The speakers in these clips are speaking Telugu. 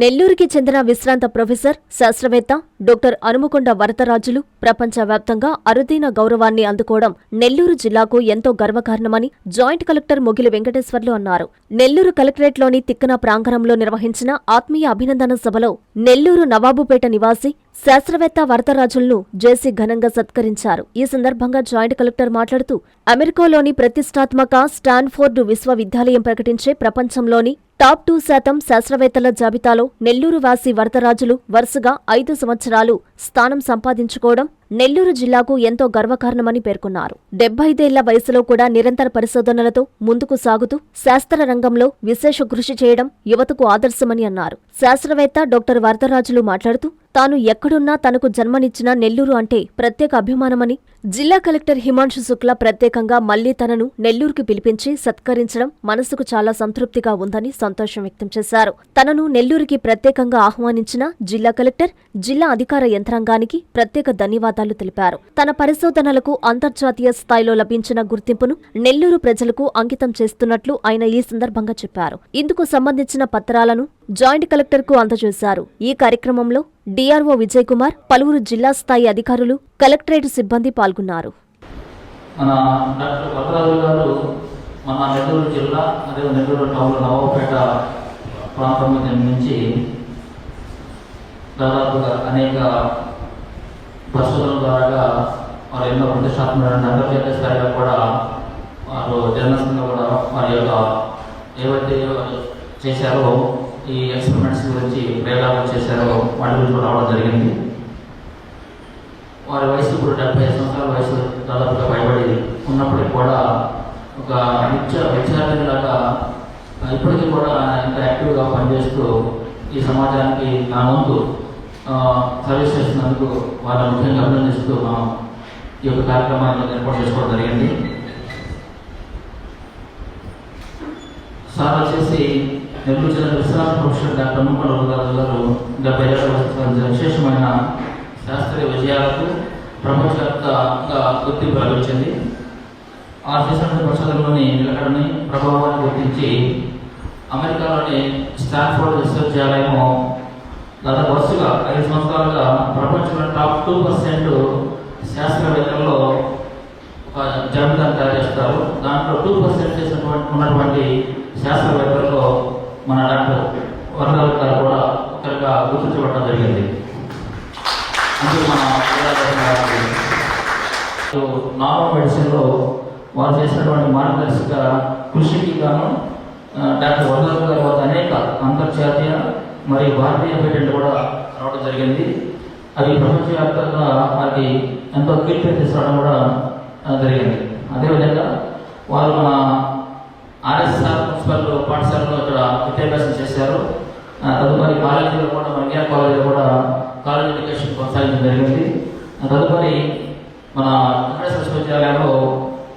నెల్లూరుకి చెందిన విశ్రాంత ప్రొఫెసర్, శాస్త్రవేత్త డాక్టర్ అనుముకొండ వరదరాజులు ప్రపంచవ్యాప్తంగా అరుదైన గౌరవాన్ని అందుకోవడం నెల్లూరు జిల్లాకు ఎంతో గర్వకారణమని జాయింట్ కలెక్టర్ మొగిలి వెంకటేశ్వర్లు అన్నారు. నెల్లూరు కలెక్టరేట్లోని తిక్కన ప్రాంగణంలో నిర్వహించిన ఆత్మీయ అభినందన సభలో నెల్లూరు నవాబుపేట నివాసి శాస్త్రవేత్త వరదరాజులను జేసీ ఘనంగా సత్కరించారు. ఈ సందర్భంగా జాయింట్ కలెక్టర్ మాట్లాడుతూ, అమెరికాలోని ప్రతిష్టాత్మక స్టాన్ఫోర్డ్ విశ్వవిద్యాలయం ప్రకటించే ప్రపంచంలోని టాప్ 2% శాస్త్రవేత్తల జాబితాలో నెల్లూరు వాసి వరదరాజులు వరుసగా 5 సంవత్సరాలు స్థానం సంపాదించుకోవడం నెల్లూరు జిల్లాకు ఎంతో గర్వకారణమని పేర్కొన్నారు. 75 ఏళ్ల వయసులో కూడా నిరంతర పరిశోధనలతో ముందుకు సాగుతూ శాస్త్ర రంగంలో విశేష కృషి చేయడం యువతకు ఆదర్శమని అన్నారు. శాస్త్రవేత్త డాక్టర్ వరదరాజులు మాట్లాడుతూ, తాను ఎక్కడున్నా తనకు జన్మనిచ్చిన నెల్లూరు అంటే ప్రత్యేక అభిమానమని, జిల్లా కలెక్టర్ హిమాంశు శుక్లా ప్రత్యేకంగా మళ్లీ తనను నెల్లూరుకి పిలిపించి సత్కరించడం మనసుకు చాలా సంతృప్తిగా ఉందని సంతోషం వ్యక్తం చేశారు. తనను నెల్లూరుకి ప్రత్యేకంగా ఆహ్వానించిన జిల్లా కలెక్టర్, జిల్లా అధికార యంత్రాంగానికి ప్రత్యేక ధన్యవాదాలు తెలిపారు. తన పరిశోధనలకు అంతర్జాతీయ స్థాయిలో లభించిన గుర్తింపును నెల్లూరు ప్రజలకు అంకితం చేస్తున్నట్లు ఆయన ఈ సందర్భంగా చెప్పారు. ఇందుకు సంబంధించిన పత్రాలను జాయింట్ కలెక్టర్కు అందజేశారు. ఈ కార్యక్రమంలో డిఆర్ఓ విజయ్ కుమార్, పలువురు జిల్లా స్థాయి అధికారులు, కలెక్టరేట్ సిబ్బంది పాల్గొన్నారు. మన డాక్టర్ వరదరాజు గారు మన నెల్లూరు జిల్లా అదే నెల్లూరు టౌన్ నవాబుపేట ప్రాంతం నుంచి దాదాపుగా అనేక పరిశోధనల ద్వారా వారు ఎన్నో ప్రతిష్టాత్మకమైన అంతర్జాతీయ స్థాయిలో కూడా వారు జర్నలిస్ట్గా కూడా వారి యొక్క ఏవైతే చేశారో ఈ ఎక్స్పెరిమెంట్స్ గురించి ప్రయోగాలు చేశారో వాటి గురించి రావడం జరిగింది. వారి వయసు ఇప్పుడు 75 సంవత్సరాల వయసు దాదాపుగా పైబడి ఉన్నప్పటికీ కూడా ఒక విద్యార్థిలాగా ఇప్పటికీ కూడా ఇంకా యాక్టివ్గా పనిచేస్తూ ఈ సమాజానికి నా వంతు సర్వీస్ చేస్తున్నందుకు వాళ్ళని ముఖ్యంగా అభినందిస్తూ మనం ఈ యొక్క కార్యక్రమాన్ని ఏర్పాటు చేసుకోవడం జరిగింది. సార్ వచ్చేసి నెల్లూరు జిల్లా విశ్రాంత ప్రొఫెసర్ డాక్టర్ అనుముకొండ వరదరాజు గారు 70 ఏళ్ల విశేషమైన శాస్త్రీయ విజయాలకు ప్రపంచవ్యాప్తంగా గుర్తింపు లభించింది. ఆ చేసినటువంటి పరిశోధనలోని నిలకడని ప్రభావాన్ని గుర్తించి అమెరికాలోని స్టాన్ఫోర్డ్ విశ్వవిద్యాలయము దాదాపు వరుసగా 5 సంవత్సరాలుగా ప్రపంచంలో టాప్ 2% శాస్త్రవేత్తల్లో ఒక జాబితాను తయారు చేస్తారు. దాంట్లో 2% ఉన్నటువంటి శాస్త్రవేత్తల్లో మన డాక్టర్ వరదరాజు గారు కూడా ఒకరిగా గుర్తించబడటం జరిగింది. అందుకు మన నార్మల్ మెడిసిన్లో వారు చేసినటువంటి మార్గదర్శక కృషికి గాను డాక్టర్ వరదరాజు గారి వద్ద అనేక అంతర్జాతీయ మరియు భారతీయ పేటెంట్లు కూడా రావడం జరిగింది. అవి ప్రపంచవ్యాప్తంగా వారికి ఎంతో కీర్తి తీసుకురావడం కూడా జరిగింది. అదేవిధంగా వారు మన ఆర్ఎస్ఆర్ మున్సిపల్ పాఠశాలలో ఇక్కడ విద్యాభ్యాసం చేశారు. తదుపరి కాలేజీలో కూడా మన ఇండియా కాలేజీలో కూడా కాలేజ్ ఎడ్యుకేషన్ కొనసాగించడం జరిగింది. తదుపరి మన వెంకటేశ్వర విశ్వవిద్యాలయంలో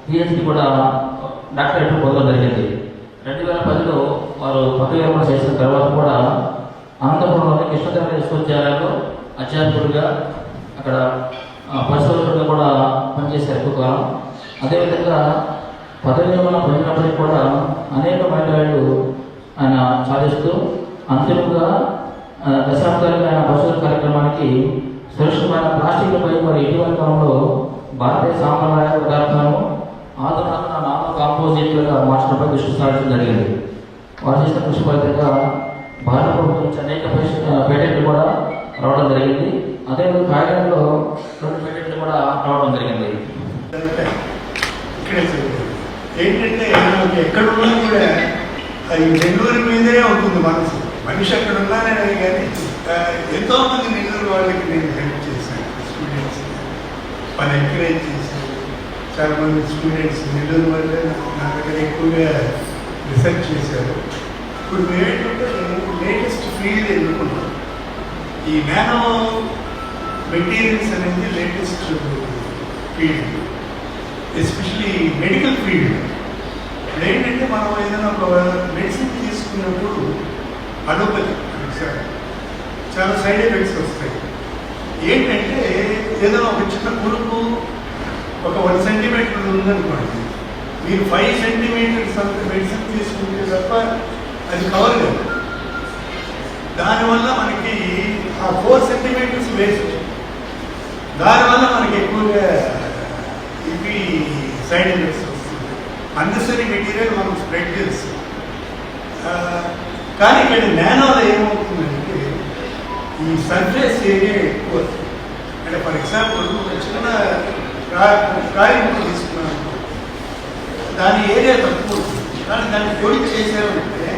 పిహెచ్డి కూడా డాక్టరేట్ పొందడం జరిగింది. 2010లో వారు పదవి విరమణ చేసిన తర్వాత కూడా అనంతపురంలోని కృష్ణదేవరాయ విశ్వవిద్యాలయంలో అధ్యాపకుడిగా అక్కడ పరిశోధకుడిగా కూడా పనిచేశారు ఎక్కువ కాలం. అదేవిధంగా పదవి విరమణ పొందినప్పటికీ కూడా అనేక మైలురాళ్ళు ఆయన సాధిస్తూ అంతిమంగా దశాబ్దాలుగా ఆయన పరిశోధన కార్యక్రమానికి సురక్షితమైన ప్లాస్టిక్లపై మరి ఇటీవల కాలంలో భారతీయ సాంప్రదాయ పదార్థాలను ఆధునిక నానో కాంపోజిట్లుగా మార్చడంపై దృష్టి సారించడం జరిగింది. వారు చేసిన కృషి ఫలితంగా భారత ప్రభుత్వం నుంచి అనేక పేటెంట్లు కూడా రావడం జరిగింది. అదేవిధంగా కాయడంలో 2 పేటెంట్లు కూడా రావడం జరిగింది. ఏంటంటే ఎక్కడున్నా కూడా ఈ నెల్లూరు మీదే ఉంటుంది మనసు. మనిషి అక్కడ ఉన్నానే కానీ ఎంతోమంది నెల్లూరు వాళ్ళకి నేను హెల్ప్ చేశాను. స్టూడెంట్స్ వాళ్ళు ఎంకరేజ్ చేశాను. చాలామంది స్టూడెంట్స్ నెల్లూరు వాళ్ళే నా దగ్గర ఎక్కువగా రీసెర్చ్ చేశారు. ఇప్పుడు ఏంటంటే లేటెస్ట్ ఫీల్డ్ ఎన్నుకున్నాం. ఈ నానో మెటీరియల్స్ అనేది latest field, especially medical field. ఏంటంటే మనం ఏదైనా ఒక మెడిసిన్ తీసుకున్నప్పుడు అలోపతి చాలా సైడ్ ఎఫెక్ట్స్ వస్తాయి. ఏంటంటే ఏదైనా ఒక చిన్న పురుగు ఒక 1 సెంటీమీటర్ ఉందనుకోండి, మీరు 5 సెంటీమీటర్స్ అంత మెడిసిన్ తీసుకుంటే తప్ప అది కవర్ కాదు. దానివల్ల మనకి ఆ 4 సెంటీమీటర్స్ వేస్ట్. దానివల్ల మనకి ఎక్కువగా ఇవి సైడ్ ఎఫెక్ట్స్ వస్తుంది. అన్నెసరీ మెటీరియల్ మనం స్ప్రెడ్ చేస్తాం. కానీ ఇక్కడ నానోలో ఏమవుతుందంటే ఈ సర్ఫేస్ ఏరియా ఎక్కువ. అంటే ఫర్ ఎగ్జాంపుల్ ఒక చిన్న కాయింగ్ తీసుకున్నాను, దాని ఏరియా తక్కువ ఉంటుంది. కానీ దాన్ని పొడి చేసామంటే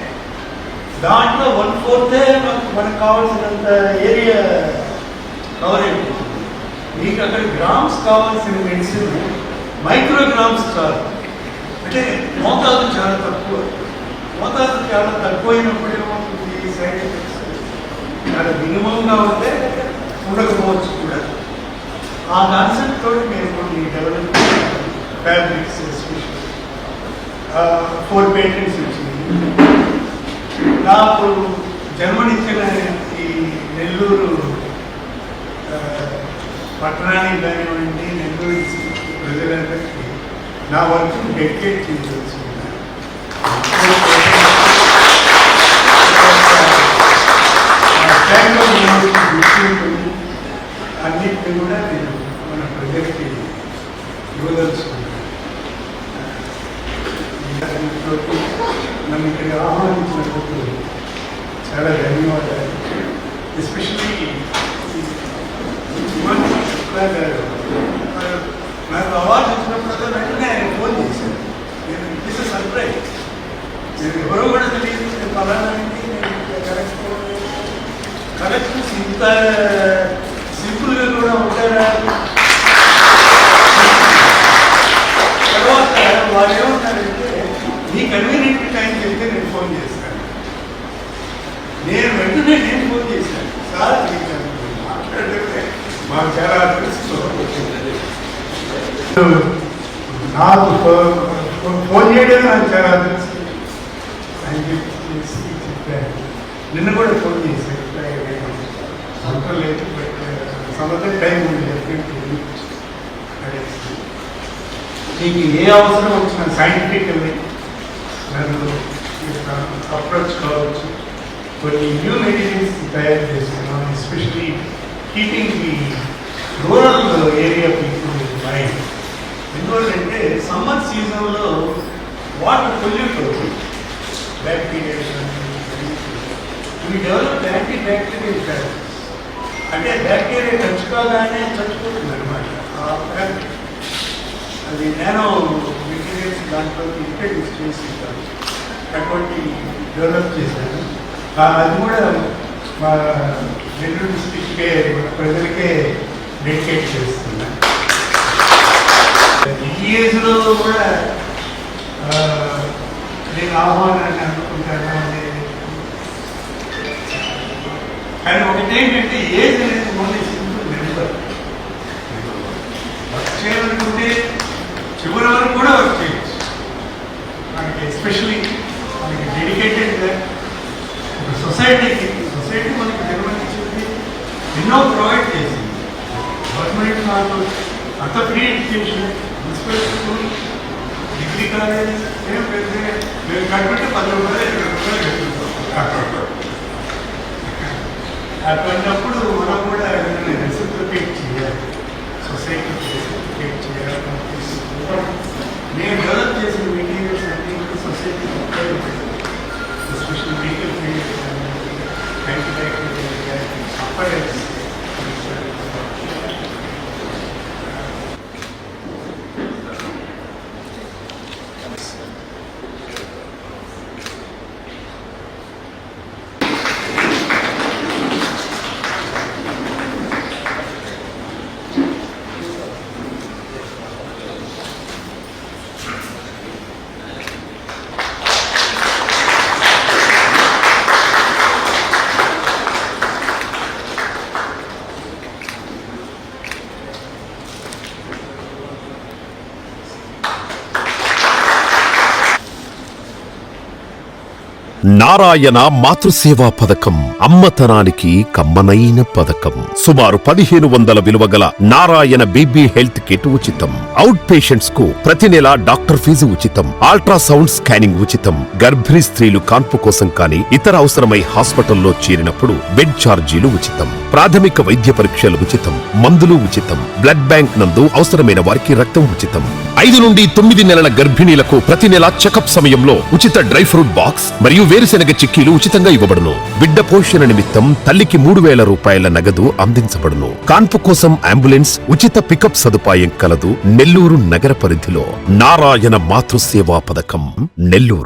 దాంట్లో 1/4 మనకు కావాల్సినంత ఏరియా కవర్ అయిపోతుంది. మీకు అక్కడ గ్రామ్స్ కావాల్సిన మెడిసిన్ మైక్రోగ్రామ్స్ చాలు. అంటే మోతాదు చాలా తక్కువ. మోతాదు చాలా తక్కువైనప్పుడు ఏమవుతుంది, సైడ్ ఎఫెక్ట్స్ చాలా మినిమంగా ఉంటే ఉండకపోవచ్చు కూడా. ఆ కాన్సెప్ట్ తోటి మేము కొన్ని డెవలప్ ఫ్యాబ్రిక్స్ ఎస్పెషల్ 4 పేటెంట్స్ వచ్చింది. నాకు జన్మనిచ్చిన ఈ నెల్లూరు పట్టణానికి కానివ్వండి, నెల్లూరు ప్రజలందరికీ నా వర్క్ డెడికేట్ చేయవచ్చు. అన్నింటినీ కూడా నేను మన ప్రజలకి ఇవ్వదలుచుకున్నాను. నన్ను ఇక్కడ ఆహ్వానించినందుకు చాలా ధన్యవాదాలు. ఎస్పెషల్లీ నాకు అవార్డు వచ్చినప్పుడు వెంటనే ఆయన ఫోన్ చేశాను. నేను ఇట్ ఇస్ సర్ప్రైజ్. నేను ఎవరో కూడా తెలియదు, నేను ఫలానానికి నేను కలెక్షన్స్ ఇంత సింపుల్గా కూడా ఉంటారా. తర్వాత వాళ్ళు ఏమంటారంటే నీ కన్వీనియంట్ టైం చెప్తే నేను ఫోన్ చేస్తాను. నేను వెంటనే నేను ఫోన్ చేశాను, సార్ మీకు మాట్లాడితే మాకు చాలా అదృష్టం. నాకు ఫోన్ చేయడమే నాకు చాలా అదృష్టం అని చెప్పాను. నిన్న కూడా ఫోన్ చేశాను, సంతం లేదు, బట్ సంవత్సరం టైం ఉంది. నీకు ఏ అవసరం వచ్చినా సైంటిఫికల్లీ నన్ను అప్రోచ్ కావచ్చు. కొన్ని న్యూ మెటీరియల్స్ తయారు చేస్తున్నాం, especially keeping the rural area people mind. ఎందుకంటే సమ్మర్ సీజన్లో వాటర్ పొల్యూట్ అవుతుంది, బ్యాక్టీరియా. ఇవి డెవలప్ యాంటీ బ్యాక్టీరియల్ ఫ్యాక్టర్స్. అంటే బ్యాక్టీరియా చచ్చుకోగానే చచ్చిపోతుంది అనమాట. అది నానో మెటీరియల్స్ దాంట్లో ఇంట్రడ్యూస్ చేసి అటువంటి డెవలప్ చేశాను. అది కూడా మా నెల్లూరు డిస్ట్రిక్ట్కే ప్రజలకే డెడికేట్ చేస్తున్నాను. ఈ ఏజ్లో కూడా నేను ఆహ్వానాన్ని అనుకుంటాను అనేది. కానీ ఒకటేంటంటే ఏజ్ అనేది ఓన్లీ సింపుల్ నెంబర్. వర్క్ చేయాలనుకుంటే చివరి వరకు కూడా వర్క్ చేయొచ్చు. మనకి ఎస్పెషలీ మనకి డెడికేటెడ్గా ఒక సొసైటీ మనకి నిర్వహించింది, ఎన్నో ప్రొవైడ్ చేసింది. గవర్నమెంట్ నాకు అంత free education, municipal school, degree college ఏం పెడితే మేము కట్టుకుంటే 10 రూపాయలు 20 రూపాయలు కట్టుకుంటాం. అటువంటిప్పుడు మనం కూడా రెసిప్రికేట్ చేయాలి, సొసైటీకి రెసిప్రికేట్ చేయాలి. నేను డెవలప్ చేసిన మెటీరియల్స్ అన్నీ కూడా సొసైటీకి ఉపయోగపడుతుంది. Especially medical field, antibiotic, appearance. Narayana మాతృసేవా పథకం అమ్మతనానికి కమ్మనైన పథకం. సుమారు 1500 విలువ గల నారాయణ బేబీ హెల్త్ కిట్ ఉచితం. అవుట్ పేషెంట్స్ కు ప్రతి నెల డాక్టర్ ఫీజు ఉచితం. అల్ట్రాసౌండ్ స్కానింగ్ ఉచితం. గర్భిణీ స్త్రీలు కాన్పు కోసం కానీ ఇతర అవసరమై హాస్పిటల్లో చేరినప్పుడు బెడ్ ఛార్జీలు ఉచితం. ప్రాథమిక వైద్య పరీక్షలు ఉచితం. మందులు ఉచితం. బ్లడ్ బ్యాంక్ నందు అవసరమైన వారికి రక్తం ఉచితం. 5 నుండి 9 నెలల గర్భిణీలకు ప్రతి నెల చెకప్ సమయంలో ఉచిత డ్రై ఫ్రూట్ బాక్స్ మరియు వేరుశెనగ చిక్కీలు ఉచితంగా ఇవ్వబడును. బిడ్డ పోషణ నిమిత్తం తల్లికి 3000 రూపాయల నగదు అందించబడును. కాన్పు కోసం అంబులెన్స్ ఉచిత పికప్ సదుపాయం కలదు. నెల్లూరు నగర పరిధిలో నారాయణ మాతృసేవా పథకం నెల్లూరు.